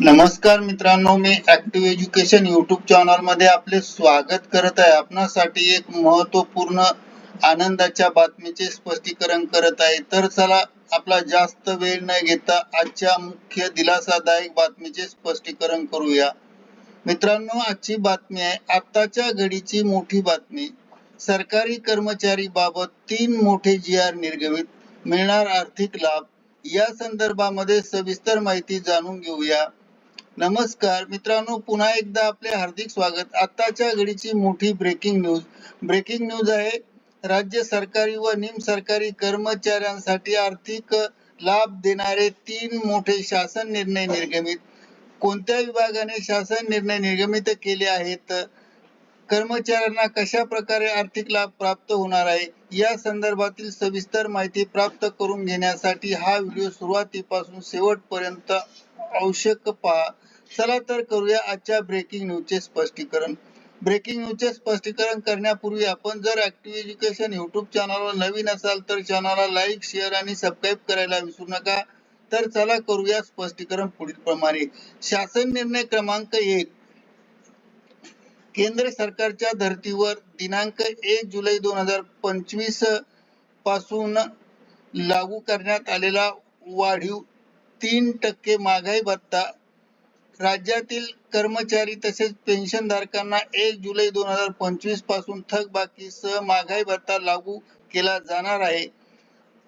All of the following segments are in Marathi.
नमस्कार मित्रांनो, मी ऍक्टिव्ह एज्युकेशन युट्यूब चॅनल मध्ये आपले स्वागत करत आहे. आपणासाठी एक महत्वपूर्ण आनंदाच्या बातमीचे स्पष्टीकरण करत आहे. तर चला आपला जास्त वेळ न घेता आजच्या मुख्य दिलासादायक बातमीचे स्पष्टीकरण करूया. मित्रांनो, आजची बातमी आहे आताच्या घडीची मोठी बातमी. सरकारी कर्मचारी बाबत 3 मोठे GR निर्गमित, मिळणार आर्थिक लाभ. या संदर्भामध्ये सविस्तर माहिती जाणून घेऊया. नमस्कार मित्रांनो, पुन्हा एकदा आपले हार्दिक स्वागत. आताच्या घडीची मोठी ब्रेकिंग न्यूज आहे. राज्य सरकारी व निमसरकारी कर्मचाऱ्यांसाठी आर्थिक लाभ देणारे 3 मोठे शासन निर्णय निर्गमित. कोणत्या विभागाने शासन निर्णय निर्गमित केले आहेत, कर्मचाऱ्यांना कशा प्रकारे आर्थिक लाभ प्राप्त होणार आहे, या संदर्भातील सविस्तर माहिती प्राप्त करून घेण्यासाठी हा व्हिडिओ सुरुवातीपासून शेवटपर्यंत आवश्यक पहा. चला तर करूया आजच्या ब्रेकिंग न्यूजचे स्पष्टीकरण. ब्रेकिंग न्यूजचे स्पष्टीकरण करण्यापूर्वी आपण जर ऍक्टिव्ह एज्युकेशन युट्यूब चॅनलवर नवीन असाल तर चॅनलला लाईक, शेअर आणि सबस्क्राईब करायला विसरू नका. तर चला करूया स्पष्टीकरण पुढील प्रमाणे. शासन निर्णय क्रमांक 1. केंद्र सरकारच्या धर्तीवर दिनांक 1 जुलै 2025 पासून लागू करण्यात आलेला वाढीव 3% महागाई भत्ता राज्यातील कर्मचारी तसेच पेन्शनधारकांना 1 जुलै 2025 पासून थकबाकीसह महागाई भत्ता लागू केला जाणार आहे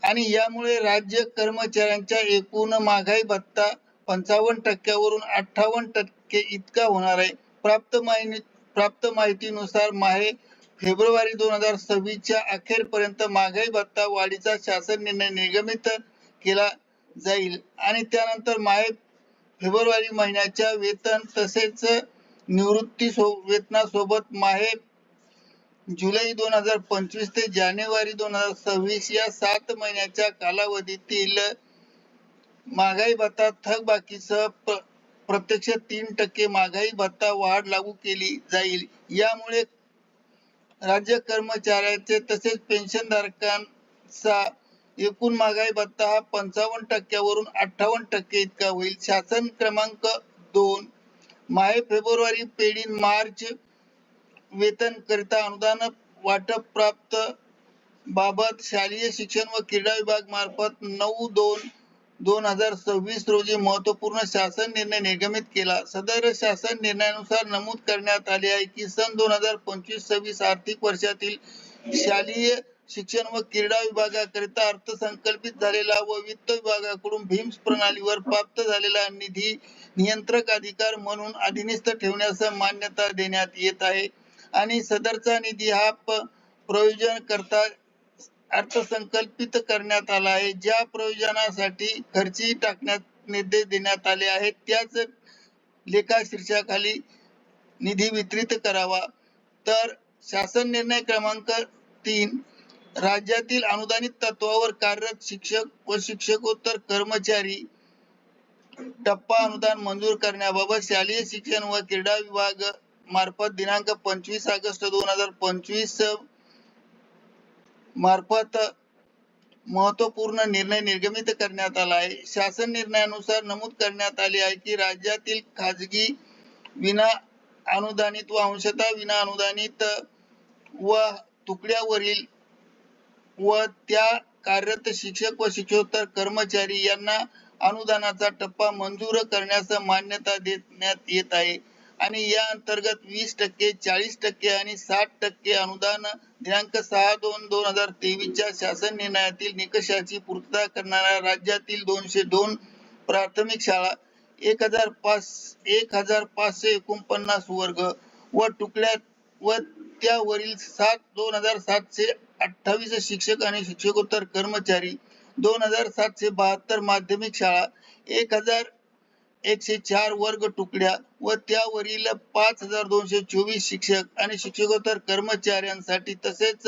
आणि यामुळे राज्य कर्मचाऱ्यांच्या एकूण महागाई भत्ता 55% वरून 58% इतका होणार आहे. प्राप्त माहितीनुसार माहे फेब्रुवारी 2026 च्या अखेरपर्यंत महागाई भत्ता वाढीचा शासन निर्णय निर्गमित केला जाईल आणि त्यानंतर माहे फेब्रुवारी महिन्याच्या वेतन तसेच निवृत्ती वेतनासोबत माहे जुलै 2025 ते जानेवारी 2026 या 7 महिन्याच्या कालावधीतील महागाई भत्ता थकबाकीसह प्रत्यक्ष 3% महागाई भत्ता वाढ लागू केली जाईल. यामुळे राज्य कर्मचाऱ्यांचे तसेच पेन्शनधारकांचा एकूण महागाई भत्ता हा 55% वरून 58% इतका होईल. शासन क्रमांक 2. माहे फेब्रुवारी पेढी मार्च वेतन करिता अनुदान वाटप प्राप्त बाबत शालेय शिक्षण व क्रीडा विभाग मार्फत 9/2/2026 रोजी महत्वपूर्ण शासन निर्णय निर्गमित केला. सदर शासन निर्णयानुसार नमूद करण्यात आले आहे की सन 2025-26 आर्थिक वर्षातील शालेय शिक्षण व क्रीडा विभागाकरिता अर्थसंकल्पित झालेला व वित्त विभागाकडून भीम्स प्रणालीवर प्राप्त झालेला निधी नियंत्रक अधिकार म्हणून अधिनिस्थ ठेवण्यास मान्यता देण्यात येत आहे आणि सदरचा निधी हा प्रयोजन करता अर्थसंकल्पित करण्यात आला आहे. ज्या प्रयोजनासाठी खर्ची टाकण्यात निर्देश देण्यात आले आहेत त्याच लेखाशीर्षाखाली निधी वितरित करावा. तर शासन निर्णय क्रमांक 3. राज्यातील अनुदानित तत्वावर कार्यरत शिक्षक व शिक्षकोत्तर कर्मचारी टप्पा अनुदान मंजूर करण्याबाबत शालेय शिक्षण व क्रीडा विभाग मार्फत दिनांक 25 ऑगस्ट 2025 मार्फत महत्वपूर्ण निर्णय निर्गमित करण्यात आला आहे. शासन निर्णयानुसार नमूद करण्यात आले आहे की राज्यातील खाजगी विना अनुदानित व अंशतः विना अनुदानित व तुकड्यावरील व त्या कार्यरत शिक्षक व शिक्षकोत्तर कर्मचारी यांना अनुदानाचा टप्पा मंजूर करण्यास मान्यता देण्यात येत आहे आणि या अंतर्गत 20%, 40% आणि 60% अनुदान दिनांक 6/2/2023 च्या शासन निर्णयातील निकषाची पूर्तता करणाऱ्या राज्यातील 202 प्राथमिक शाळा, 1549 वर्ग व तुकड्या व त्यावरील 2728 शिक्षक आणि शिक्षकोत्तर कर्मचारी, 2772 माध्यमिक शाळा, 1104 वर्ग तुकड्या व त्यावरील 5224 शिक्षक आणि शिक्षकोत्तर कर्मचाऱ्यांसाठी तसेच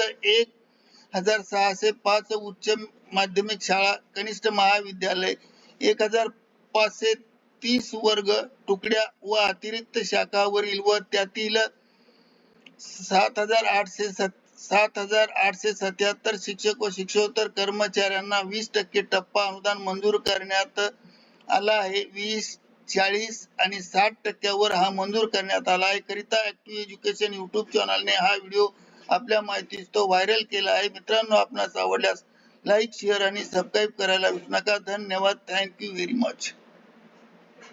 1605 उच्च माध्यमिक शाळा, कनिष्ठ महाविद्यालय, 1530 वर्ग तुकड्या व अतिरिक्त शाखावरील व त्यातील 7877 शिक्षक व शिक्षकोत्तर कर्मचाऱ्यांना 20% टप्पा अनुदान मंजूर करण्यात आला आहे. 40 आणि 60% हा मंजूर करण्यात आला आहे. करिता ऍक्टिव्ह एज्युकेशन युट्यूब चॅनलने हा व्हिडिओ आपल्या माहितीस तो व्हायरल केला आहे. मित्रांनो, आपणास आवडल्यास लाईक, शेअर आणि सबस्क्राईब करायला विसरू नका. धन्यवाद. Thank you very much.